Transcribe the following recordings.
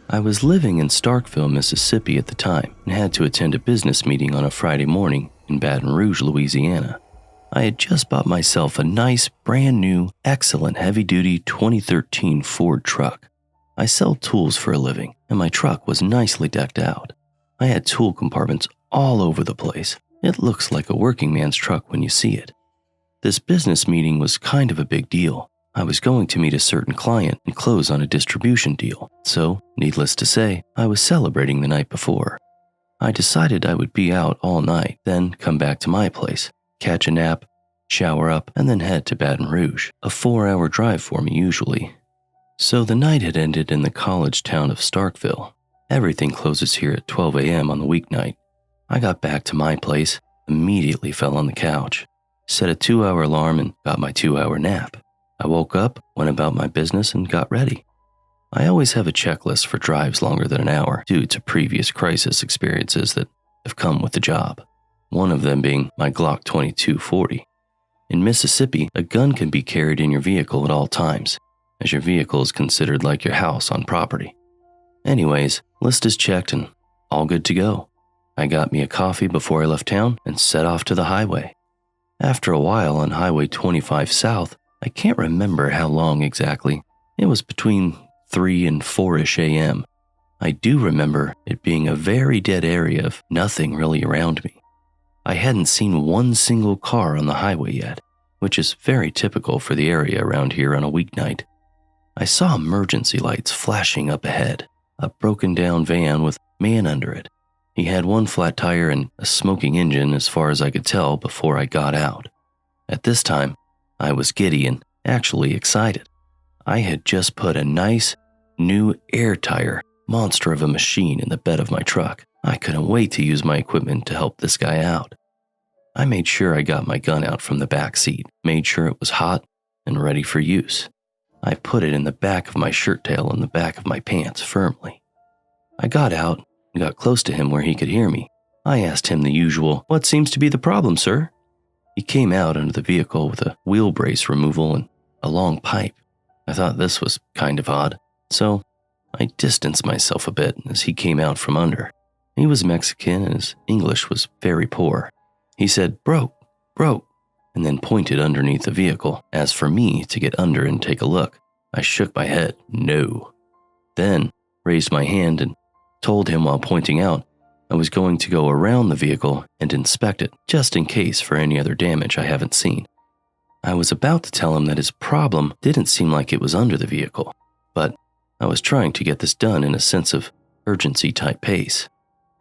I was living in Starkville, Mississippi at the time and had to attend a business meeting on a Friday morning in Baton Rouge, Louisiana. I had just bought myself a nice, brand new, excellent heavy-duty 2013 Ford truck. I sell tools for a living, and my truck was nicely decked out. I had tool compartments all over the place. It looks like a working man's truck when you see it. This business meeting was kind of a big deal. I was going to meet a certain client and close on a distribution deal, so, needless to say, I was celebrating the night before. I decided I would be out all night, then come back to my place, catch a nap, shower up, and then head to Baton Rouge, a 4-hour drive for me usually. So the night had ended in the college town of Starkville. Everything closes here at 12 a.m. on the weeknight. I got back to my place, immediately fell on the couch, set a 2-hour alarm and got my 2-hour nap. I woke up, went about my business, and got ready. I always have a checklist for drives longer than an hour due to previous crisis experiences that have come with the job. One of them being my Glock 22/40. In Mississippi, a gun can be carried in your vehicle at all times, as your vehicle is considered like your house on property. Anyways, list is checked and all good to go. I got me a coffee before I left town and set off to the highway. After a while on Highway 25 South, I can't remember how long exactly. It was between 3 and 4-ish a.m. I do remember it being a very dead area of nothing really around me. I hadn't seen one single car on the highway yet, which is very typical for the area around here on a weeknight. I saw emergency lights flashing up ahead, a broken down van with a man under it. He had one flat tire and a smoking engine as far as I could tell before I got out. At this time, I was giddy and actually excited. I had just put a nice, new air tire monster of a machine in the bed of my truck. I couldn't wait to use my equipment to help this guy out. I made sure I got my gun out from the back seat, made sure it was hot and ready for use. I put it in the back of my shirt tail and the back of my pants firmly. I got out and got close to him where he could hear me. I asked him the usual, "What seems to be the problem, sir?" He came out under the vehicle with a wheel brace removal and a long pipe. I thought this was kind of odd, so I distanced myself a bit as he came out from under. He was Mexican and his English was very poor. He said, broke, and then pointed underneath the vehicle. As for me to get under and take a look, I shook my head, no. Then raised my hand and told him while pointing out I was going to go around the vehicle and inspect it, just in case for any other damage I haven't seen. I was about to tell him that his problem didn't seem like it was under the vehicle, but I was trying to get this done in a sense of urgency type pace.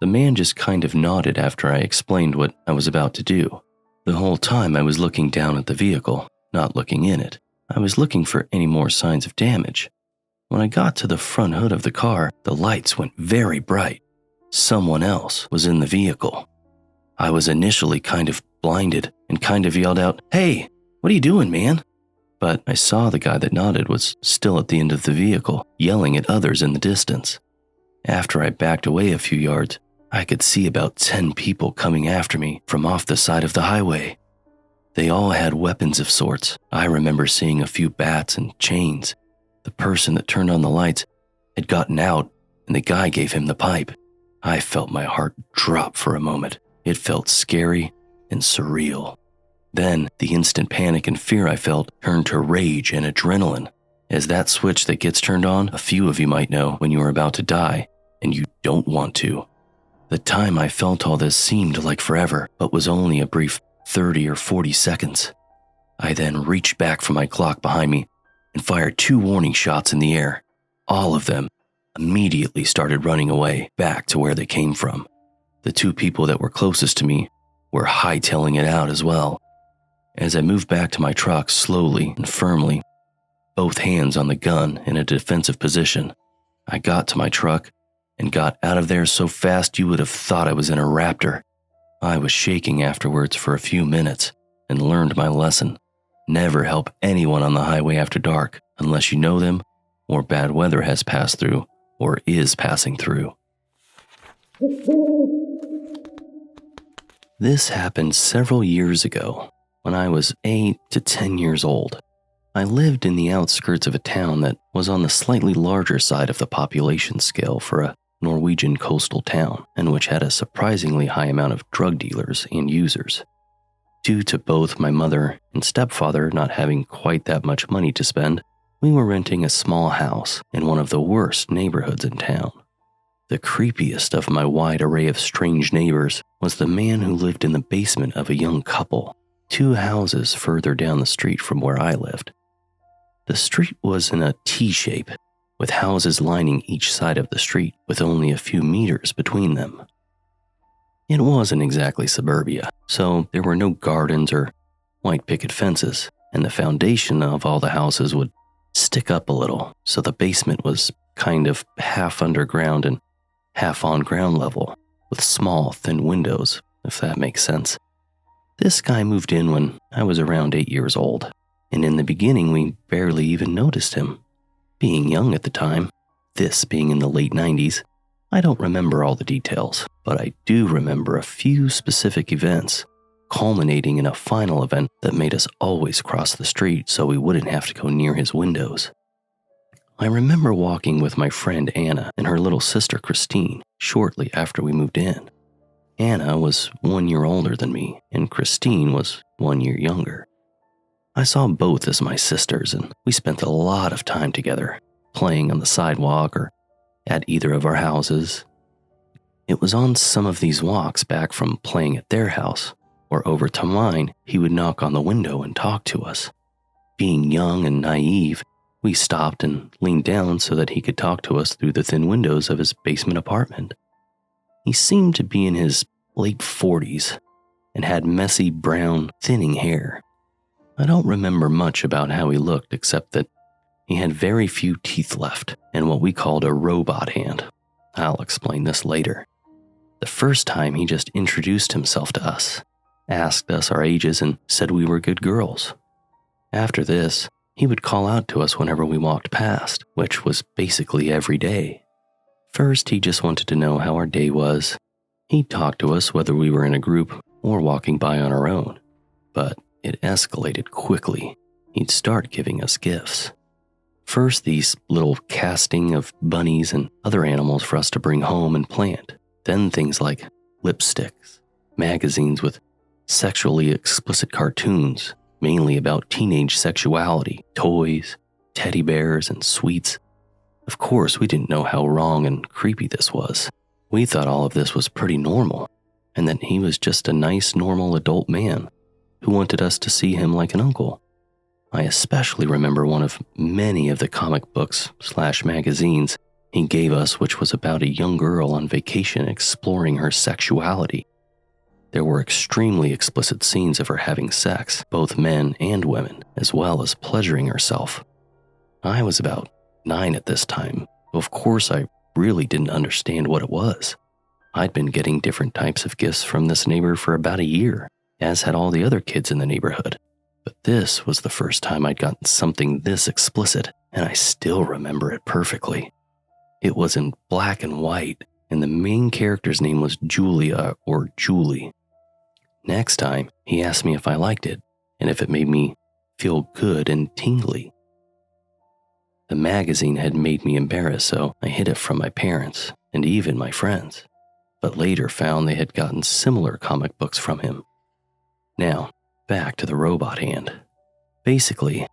The man just kind of nodded after I explained what I was about to do. The whole time I was looking down at the vehicle, not looking in it. I was looking for any more signs of damage. When I got to the front hood of the car, the lights went very bright. Someone else was in the vehicle. I was initially kind of blinded and kind of yelled out, "Hey, what are you doing, man?" But I saw the guy that nodded was still at the end of the vehicle, yelling at others in the distance. After I backed away a few yards, I could see about 10 people coming after me from off the side of the highway. They all had weapons of sorts. I remember seeing a few bats and chains. The person that turned on the lights had gotten out, and the guy gave him the pipe. I felt my heart drop for a moment. It felt scary and surreal. Then, the instant panic and fear I felt turned to rage and adrenaline. As that switch that gets turned on, a few of you might know when you are about to die, and you don't want to. The time I felt all this seemed like forever, but was only a brief 30 or 40 seconds. I then reached back for my Glock behind me and fired 2 warning shots in the air. All of them immediately started running away back to where they came from. The 2 people that were closest to me were hightailing it out as well. As I moved back to my truck slowly and firmly, both hands on the gun in a defensive position, I got to my truck and got out of there so fast you would have thought I was in a Raptor. I was shaking afterwards for a few minutes and learned my lesson. Never help anyone on the highway after dark unless you know them or bad weather has passed through or is passing through. This happened several years ago when I was 8 to 10 years old. I lived in the outskirts of a town that was on the slightly larger side of the population scale for a Norwegian coastal town, and which had a surprisingly high amount of drug dealers and users. Due to both my mother and stepfather not having quite that much money to spend, we were renting a small house in one of the worst neighborhoods in town. The creepiest of my wide array of strange neighbors was the man who lived in the basement of a young couple, 2 houses further down the street from where I lived. The street was in a T-shape, with houses lining each side of the street with only a few meters between them. It wasn't exactly suburbia, so there were no gardens or white picket fences, and the foundation of all the houses would stick up a little, so the basement was kind of half underground and half on ground level, with small, thin windows, if that makes sense. This guy moved in when I was around 8 years old, and in the beginning we barely even noticed him. Being young at the time, this being in the late 90s, I don't remember all the details, but I do remember a few specific events, culminating in a final event that made us always cross the street so we wouldn't have to go near his windows. I remember walking with my friend Anna and her little sister Christine shortly after we moved in. Anna was 1 year older than me, and Christine was 1 year younger. I saw both as my sisters, and we spent a lot of time together, playing on the sidewalk or at either of our houses. It was on some of these walks back from playing at their house, or over to mine, he would knock on the window and talk to us. Being young and naive, we stopped and leaned down so that he could talk to us through the thin windows of his basement apartment. He seemed to be in his late 40s and had messy brown, thinning hair. I don't remember much about how he looked except that he had very few teeth left and what we called a robot hand. I'll explain this later. The first time he just introduced himself to us, asked us our ages, and said we were good girls. After this, he would call out to us whenever we walked past, which was basically every day. First, he just wanted to know how our day was. He'd talk to us whether we were in a group or walking by on our own. But it escalated quickly. He'd start giving us gifts. First, these little casting of bunnies and other animals for us to bring home and plant. Then things like lipsticks, magazines with sexually explicit cartoons, mainly about teenage sexuality, toys, teddy bears, and sweets. Of course, we didn't know how wrong and creepy this was. We thought all of this was pretty normal, and that he was just a nice, normal adult man who wanted us to see him like an uncle. I especially remember one of many of the comic books/magazines he gave us, which was about a young girl on vacation exploring her sexuality. There were extremely explicit scenes of her having sex, both men and women, as well as pleasuring herself. I was about 9 at this time, so of course I really didn't understand what it was. I'd been getting different types of gifts from this neighbor for about a year, as had all the other kids in the neighborhood. But this was the first time I'd gotten something this explicit, and I still remember it perfectly. It was in black and white, and the main character's name was Julia or Julie. Next time, he asked me if I liked it, and if it made me feel good and tingly. The magazine had made me embarrassed, so I hid it from my parents, and even my friends, but later found they had gotten similar comic books from him. Now, back to the robot hand. Basically,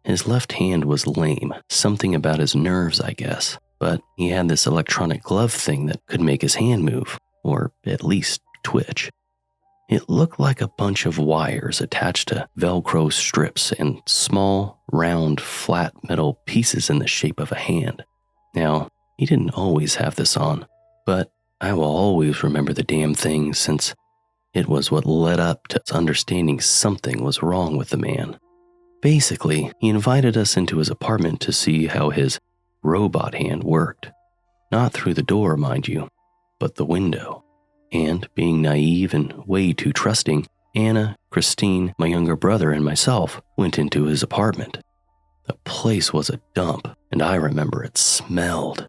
his left hand was lame, something about his nerves, I guess, but he had this electronic glove thing that could make his hand move, or at least twitch. It looked like a bunch of wires attached to Velcro strips and small, round, flat metal pieces in the shape of a hand. Now, he didn't always have this on, but I will always remember the damn thing since it was what led up to understanding something was wrong with the man. Basically, he invited us into his apartment to see how his robot hand worked. Not through the door, mind you, but the window. And, being naive and way too trusting, Anna, Christine, my younger brother, and myself went into his apartment. The place was a dump, and I remember it smelled.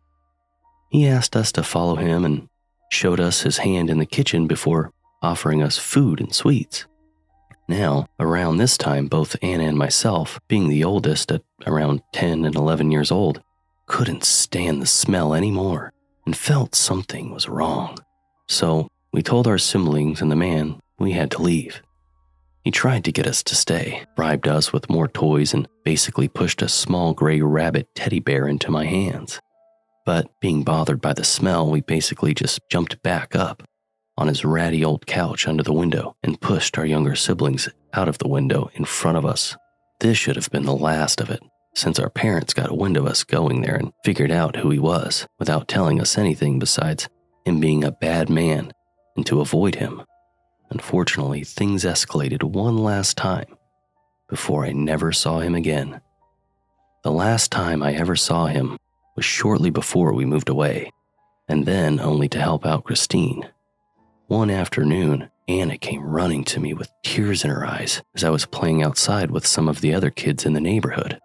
He asked us to follow him and showed us his hand in the kitchen before offering us food and sweets. Now, around this time, both Anna and myself, being the oldest at around 10 and 11 years old, couldn't stand the smell anymore and felt something was wrong. So we told our siblings and the man we had to leave. He tried to get us to stay, bribed us with more toys, and basically pushed a small gray rabbit teddy bear into my hands. But being bothered by the smell, we basically just jumped back up on his ratty old couch under the window and pushed our younger siblings out of the window in front of us. This should have been the last of it, since our parents got a wind of us going there and figured out who he was without telling us anything besides him being a bad man and to avoid him. Unfortunately, things escalated one last time before I never saw him again. The last time I ever saw him was shortly before we moved away, and then only to help out Christine. One afternoon, Anna came running to me with tears in her eyes as I was playing outside with some of the other kids in the neighborhood.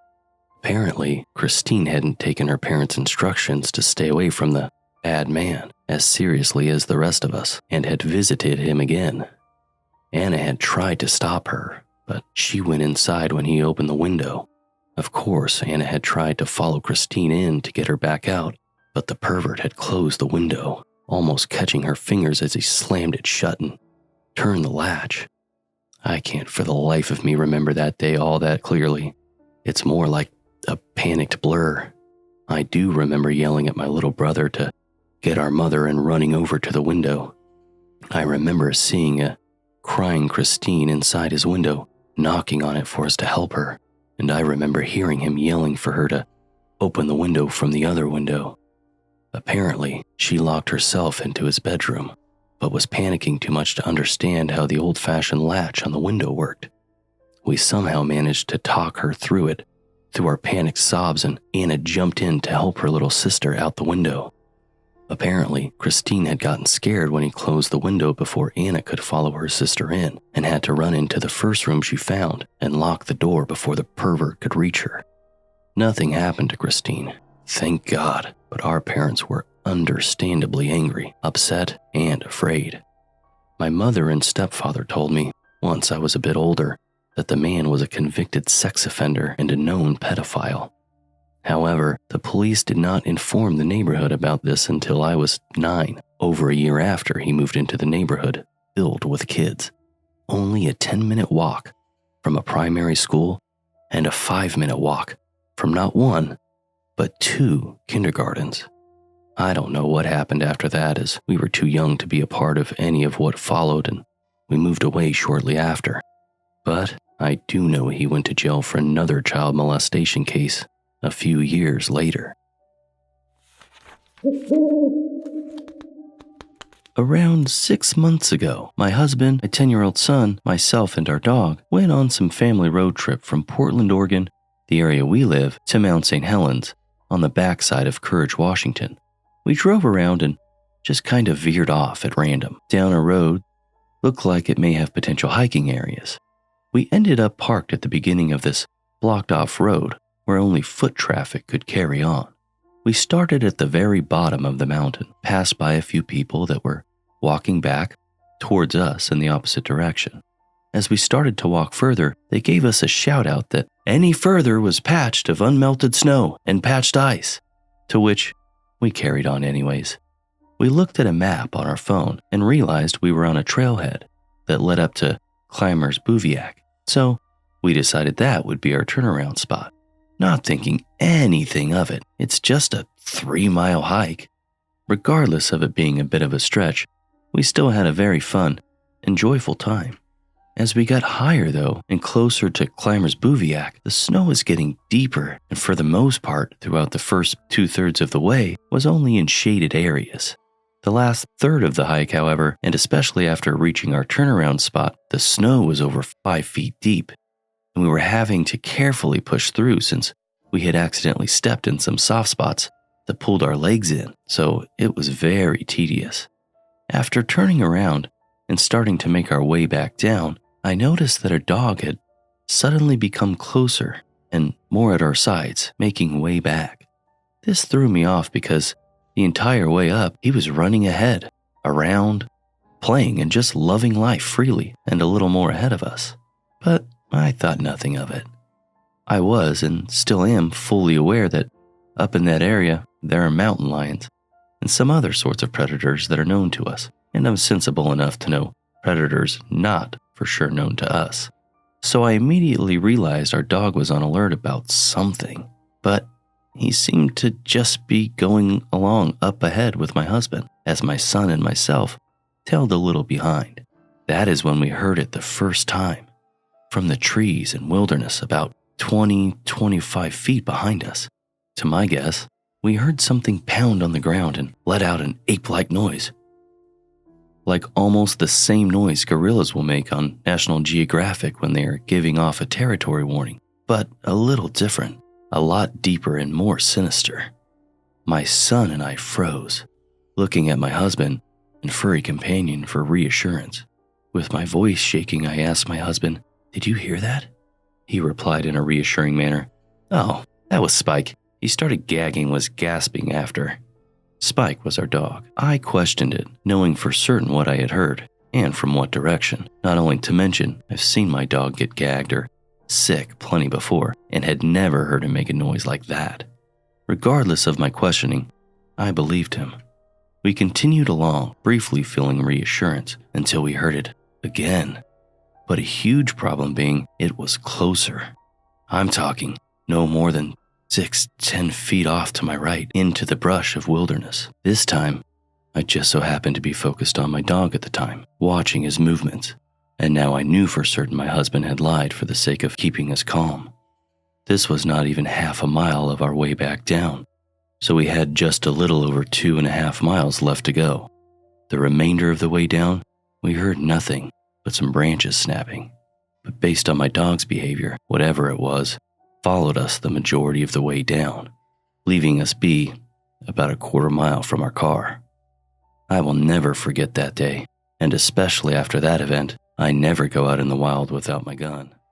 Apparently, Christine hadn't taken her parents' instructions to stay away from the bad man as seriously as the rest of us and had visited him again. Anna had tried to stop her, but she went inside when he opened the window. Of course, Anna had tried to follow Christine in to get her back out, but the pervert had closed the window, almost catching her fingers as he slammed it shut and turned the latch. I can't for the life of me remember that day all that clearly. It's more like a panicked blur. I do remember yelling at my little brother to get our mother and running over to the window. I remember seeing a crying Christine inside his window, knocking on it for us to help her, and I remember hearing him yelling for her to open the window from the other window. Apparently, she locked herself into his bedroom, but was panicking too much to understand how the old-fashioned latch on the window worked. We somehow managed to talk her through it, through our panicked sobs, and Anna jumped in to help her little sister out the window. Apparently, Christine had gotten scared when he closed the window before Anna could follow her sister in, and had to run into the first room she found and lock the door before the pervert could reach her. Nothing happened to Christine, thank God, but our parents were understandably angry, upset, and afraid. My mother and stepfather told me, once I was a bit older, that the man was a convicted sex offender and a known pedophile. However, the police did not inform the neighborhood about this until I was 9, over a year after he moved into the neighborhood filled with kids. Only a 10-minute walk from a primary school and a 5-minute walk from not one, but 2 kindergartens. I don't know what happened after that, as we were too young to be a part of any of what followed, and we moved away shortly after. But I do know he went to jail for another child molestation case a few years later. Around 6 months ago, my husband, a 10-year-old son, myself, and our dog went on some family road trip from Portland, Oregon, the area we live, to Mount St. Helens, on the backside of Courage, Washington. We drove around and just kind of veered off at random, down a road looked like it may have potential hiking areas. We ended up parked at the beginning of this blocked-off road where only foot traffic could carry on. We started at the very bottom of the mountain, passed by a few people that were walking back towards us in the opposite direction. As we started to walk further, they gave us a shout-out that any further was patched of unmelted snow and patched ice, to which we carried on anyways. We looked at a map on our phone and realized we were on a trailhead that led up to Climbers Bivouac, so we decided that would be our turnaround spot. Not thinking anything of it, it's just a 3-mile hike. Regardless of it being a bit of a stretch, we still had a very fun and joyful time. As we got higher though, and closer to Climbers Bivouac, the snow was getting deeper, and for the most part, throughout the first 2/3 of the way, was only in shaded areas. The last third of the hike, however, and especially after reaching our turnaround spot, the snow was over 5 feet deep, and we were having to carefully push through since we had accidentally stepped in some soft spots that pulled our legs in, so it was very tedious. After turning around and starting to make our way back down, I noticed that our dog had suddenly become closer and more at our sides, making way back. This threw me off because the entire way up, he was running ahead, around, playing and just loving life freely and a little more ahead of us. but I thought nothing of it. I was, and still am, fully aware that up in that area there are mountain lions and some other sorts of predators that are known to us, and I'm sensible enough to know predators not for sure known to us. So I immediately realized our dog was on alert about something, but he seemed to just be going along up ahead with my husband, as my son and myself tailed a little behind. That is when we heard it the first time, from the trees and wilderness about 20-25 feet behind us. To my guess, we heard something pound on the ground and let out an ape-like noise. Like almost the same noise gorillas will make on National Geographic when they are giving off a territory warning, but a little different, a lot deeper and more sinister. My son and I froze, looking at my husband and furry companion for reassurance. With my voice shaking, I asked my husband, "Did you hear that?" He replied in a reassuring manner, "Oh, that was Spike. He started gagging, was gasping after." Spike was our dog. I questioned it, knowing for certain what I had heard, and from what direction. Not only to mention, I've seen my dog get gagged or sick plenty before, and had never heard him make a noise like that. Regardless of my questioning, I believed him. We continued along, briefly feeling reassurance, until we heard it again. But a huge problem being, it was closer. I'm talking no more than 6-10 feet off to my right, into the brush of wilderness. This time, I just so happened to be focused on my dog at the time, watching his movements, and now I knew for certain my husband had lied for the sake of keeping us calm. This was not even half a mile of our way back down, so we had just a little over 2.5 miles left to go. The remainder of the way down, we heard nothing but some branches snapping, but based on my dog's behavior, whatever it was, followed us the majority of the way down, leaving us be about 1/4 mile from our car. I will never forget that day, and especially after that event, I never go out in the wild without my gun.